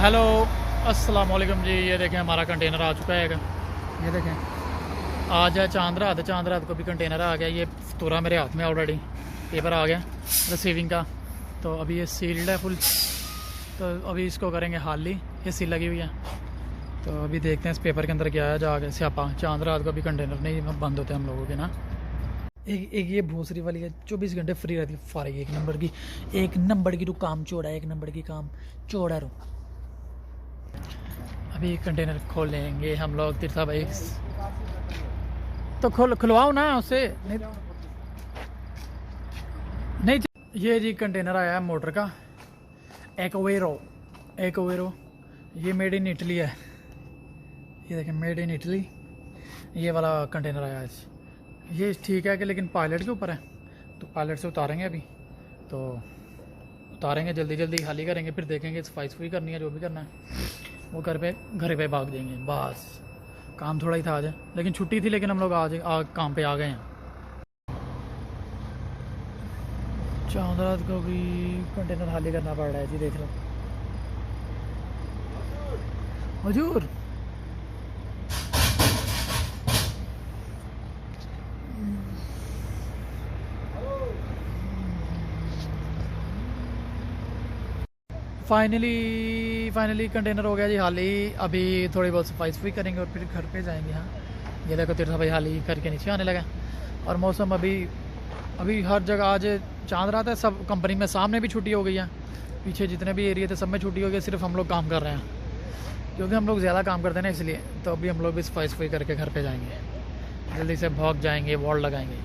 Hello अस्सलाम वालेकुम जी। ये देखें हमारा कंटेनर आ चुका है। ये देखें आज है चांद रात को भी कंटेनर आ गया। ये पूरा मेरे हाथ में ऑलरेडी पेपर आ गया रिसीविंग का। तो अभी ये सील्ड है फुल। तो अभी इसको करेंगे हाली। ये सील लगी हुई है। तो अभी देखते हैं इस पेपर के अंदर क्या है। जाके स्यापा चांद रात को भी कंटेनर नहीं बंद होते हम लोगों के ना। एक ये भूसरी वाली है 24 घंटे फ्री रहती है। फारिग एक नंबर की तो काम चौड़ा है। एक नंबर की काम चौड़ा रो। अभी कंटेनर खोल लेंगे हम लोग। तिरसा भाई तो खुलवाओ ना उससे। नहीं ये जी कंटेनर आया है मोटर का। एकोवेरो ये मेड इन इटली है। ये देखें मेड इन इटली। ये वाला कंटेनर आया है। ये ठीक है कि लेकिन पायलट के ऊपर है। तो पायलट से उतारेंगे अभी। तो उतारेंगे जल्दी खाली करेंगे। फिर देखेंगे सफाई करनी है। जो भी करना है वो घर पे भाग देंगे। बस काम थोड़ा ही था आज। लेकिन छुट्टी थी। लेकिन हम लोग आज काम पे आ गए हैं। चांद रात को भी कंटेनर खाली करना पड़ रहा है जी। देख लो हजूर। फाइनली कंटेनर हो गया जी हाली। अभी थोड़ी बहुत सफाई करेंगे और फिर घर पे जाएंगे। हाँ ये देखो तिरसा भाई हाली करके नीचे आने लगा। और मौसम अभी हर जगह आज चांद रात है। सब कंपनी में सामने भी छुट्टी हो गई है। पीछे जितने भी एरिया थे सब में छुट्टी हो गई। सिर्फ हम लोग काम कर रहे हैं क्योंकि हम लोग ज़्यादा काम करते हैं ना, इसलिए। तो अभी हम लोग भी सफाई करके घर पे जाएंगे। जल्दी से भाग जाएंगे, वॉल लगाएंगे।